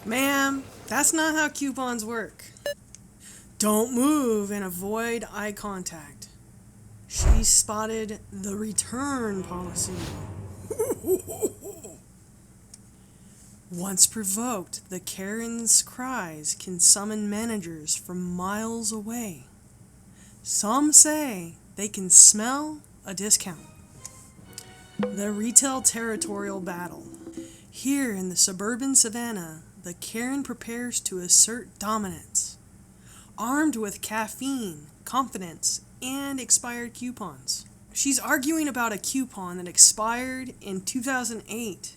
Ma'am, that's not how coupons work. Don't move and avoid eye contact. She spotted the return policy. Once provoked, the Karen's cries can summon managers from miles away. Some say they can smell a discount. The retail territorial battle. Here in the suburban savannah, the Karen prepares to assert dominance. Armed with caffeine, confidence, and expired coupons. She's arguing about a coupon that expired in 2008,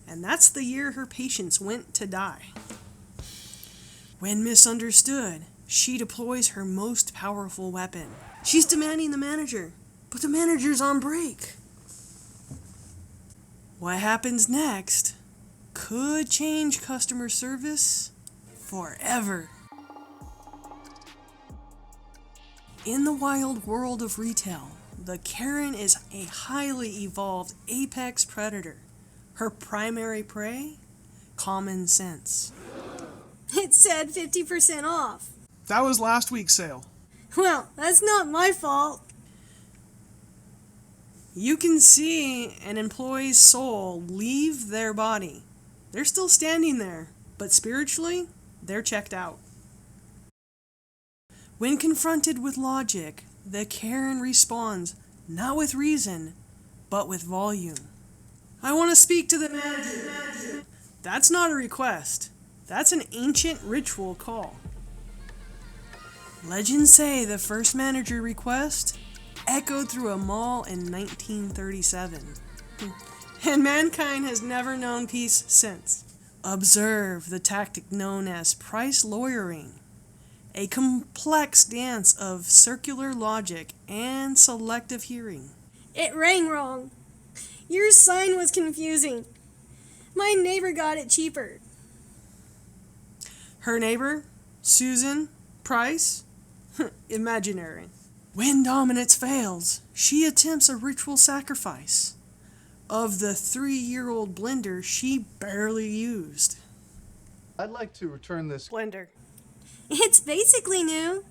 and that's the year her patients went to die. When misunderstood, she deploys her most powerful weapon. She's demanding the manager, but the manager's on break. What happens next could change customer service forever. In the wild world of retail, the Karen is a highly evolved apex predator. Her primary prey? Common sense. It said 50% off. That was last week's sale. Well, that's not my fault. You can see an employee's soul leave their body. They're still standing there, but spiritually, they're checked out. When confronted with logic, the Karen responds not with reason, but with volume. I want to speak to the manager. That's not a request. That's an ancient ritual call. Legends say the first manager request echoed through a mall in 1937. And mankind has never known peace since. Observe the tactic known as price lawyering, a complex dance of circular logic and selective hearing. It rang wrong. Your sign was confusing. My neighbor got it cheaper. Her neighbor, Susan Price, imaginary. When dominance fails, she attempts a ritual sacrifice of the 3-year-old blender she barely used. I'd like to return this Blender. It's basically new.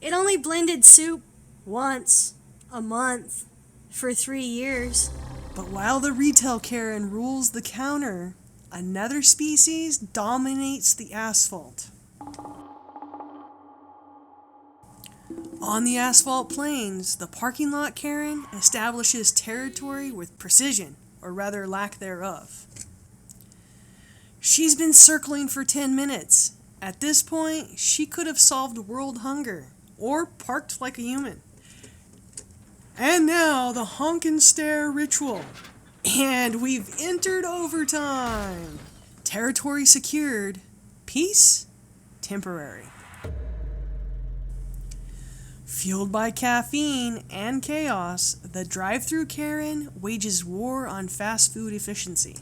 It only blended soup once a month for 3 years. But while the retail Karen rules the counter, another species dominates the asphalt. On the asphalt plains, the parking lot Karen establishes territory with precision, or rather lack thereof. She's been circling for 10 minutes. At this point, she could have solved world hunger, or parked like a human. And now, the honk and stare ritual. And we've entered overtime. Territory secured. Peace temporary. Fueled by caffeine and chaos, the drive-thru Karen wages war on fast food efficiency.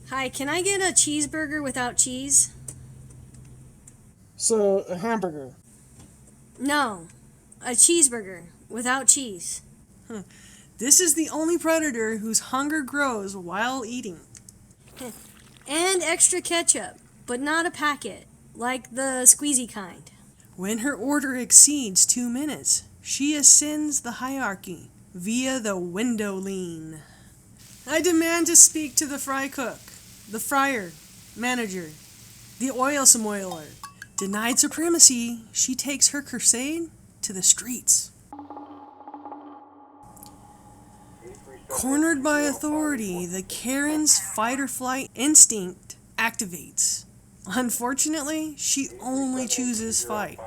Hi, can I get a cheeseburger without cheese? So, a hamburger. No, a cheeseburger without cheese. This is the only predator whose hunger grows while eating. And extra ketchup, but not a packet, like the squeezy kind. When her order exceeds 2 minutes, she ascends the hierarchy via the window lean. I demand to speak to the fry cook, the fryer, manager, the oil samoiler. Denied supremacy, she takes her crusade to the streets. Cornered by authority, the Karen's fight-or-flight instinct activates. Unfortunately, she only chooses fight.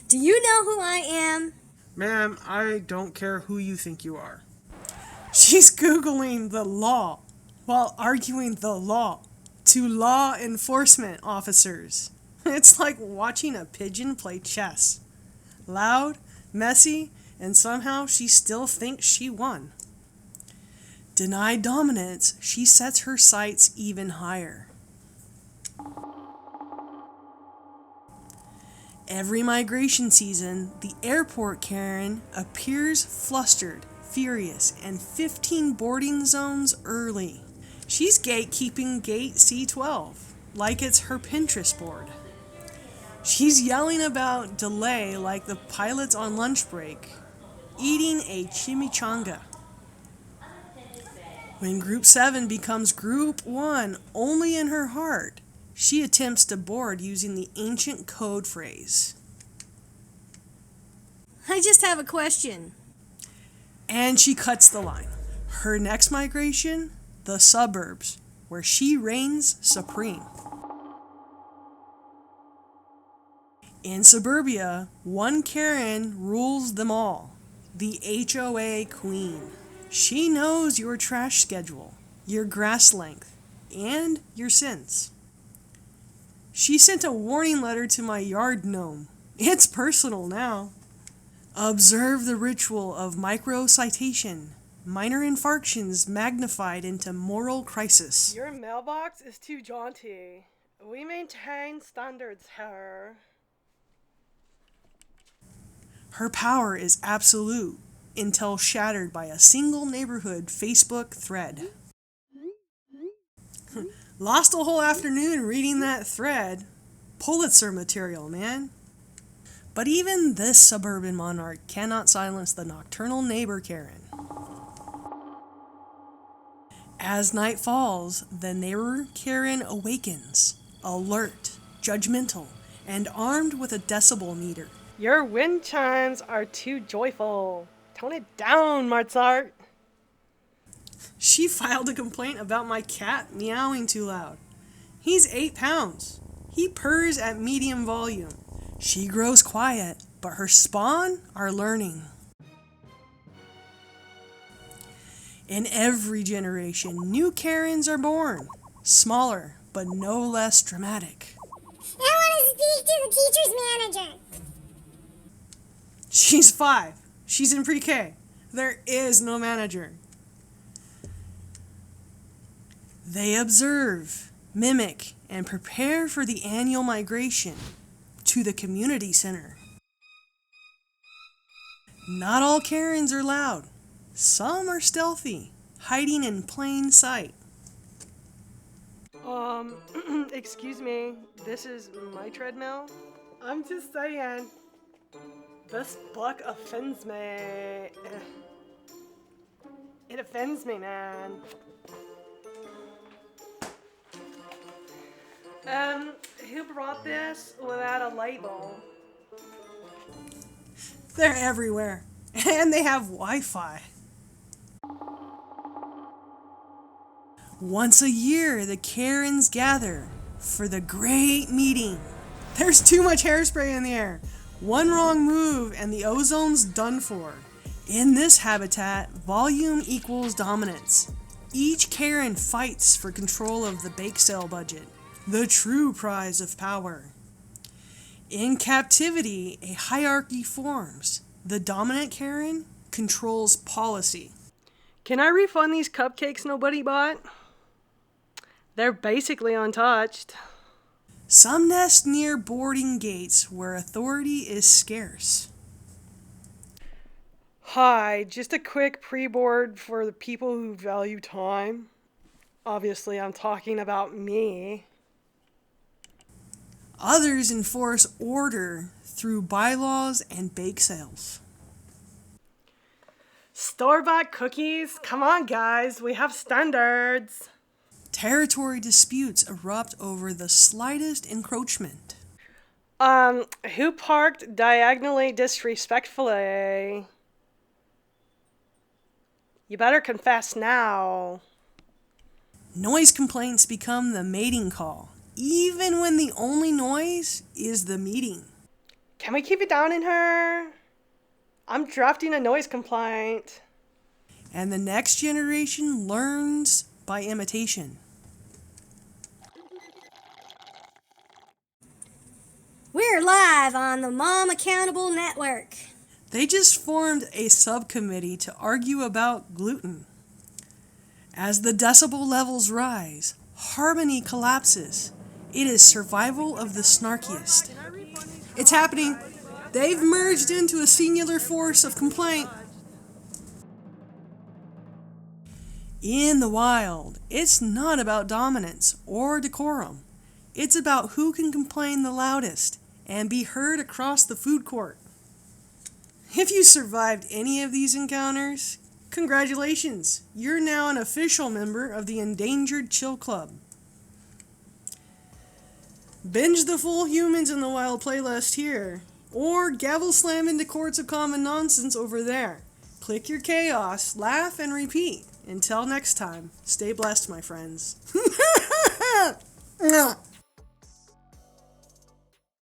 Do you know who I am? Ma'am, I don't care who you think you are. She's Googling the law while arguing the law to law enforcement officers. It's like watching a pigeon play chess. Loud, messy, and somehow she still thinks she won. Denied dominance, she sets her sights even higher. Every migration season, the airport Karen appears flustered, furious, and 15 boarding zones early. She's gatekeeping gate C12, like it's her Pinterest board. She's yelling about delay like the pilots on lunch break, eating a chimichanga. When Group 7 becomes Group 1 only in her heart, she attempts to board using the ancient code phrase. I just have a question. And she cuts the line. Her next migration? The suburbs, where she reigns supreme. In suburbia, one Karen rules them all, the HOA queen. She knows your trash schedule, your grass length, and your sins. She sent a warning letter to my yard gnome. It's personal now. Observe the ritual of micro-citation, minor infarctions magnified into moral crisis. Your mailbox is too jaunty. We maintain standards here. Her power is absolute until shattered by a single neighborhood Facebook thread. Lost a whole afternoon reading that thread. Pulitzer material, man. But even this suburban monarch cannot silence the nocturnal neighbor Karen. As night falls, the neighbor Karen awakens, alert, judgmental, and armed with a decibel meter. Your wind chimes are too joyful. Tone it down, Mozart. She filed a complaint about my cat meowing too loud. He's 8 pounds. He purrs at medium volume. She grows quiet, but her spawn are learning. In every generation, new Karens are born. Smaller, but no less dramatic. I want to speak to the teacher's manager. She's 5. She's in pre-K. There is no manager. They observe, mimic, and prepare for the annual migration to the community center. Not all Karens are loud. Some are stealthy, hiding in plain sight. Excuse me, this is my treadmill? I'm just saying, this book offends me. It offends me, man. Who brought this without a label? They're everywhere, and they have Wi-Fi. Once a year, the Karens gather for the great meeting. There's too much hairspray in the air. One wrong move and the ozone's done for. In this habitat, volume equals dominance. Each Karen fights for control of the bake sale budget, the true prize of power. In captivity, a hierarchy forms. The dominant Karen controls policy. Can I refund these cupcakes nobody bought? They're basically untouched. Some nest near boarding gates where authority is scarce. Hi, just a quick pre-board for the people who value time. Obviously, I'm talking about me. Others enforce order through bylaws and bake sales. Store-bought cookies? Come on, guys, we have standards. Territory disputes erupt over the slightest encroachment. Who parked diagonally disrespectfully? You better confess now. Noise complaints become the mating call, even when the only noise is the meeting. Can we keep it down in her? I'm drafting a noise complaint. And the next generation learns by imitation. We're live on the Mom Accountable Network. They just formed a subcommittee to argue about gluten. As the decibel levels rise, harmony collapses. It is survival of the snarkiest. It's happening. They've merged into a singular force of complaint. In the wild, it's not about dominance or decorum. It's about who can complain the loudest and be heard across the food court. If you survived any of these encounters, congratulations! You're now an official member of the Endangered Chill Club. Binge the full Humans in the Wild playlist here, or gavel slam into Courts of Common Nonsense over there. Click your chaos, laugh, and repeat. Until next time, stay blessed, my friends.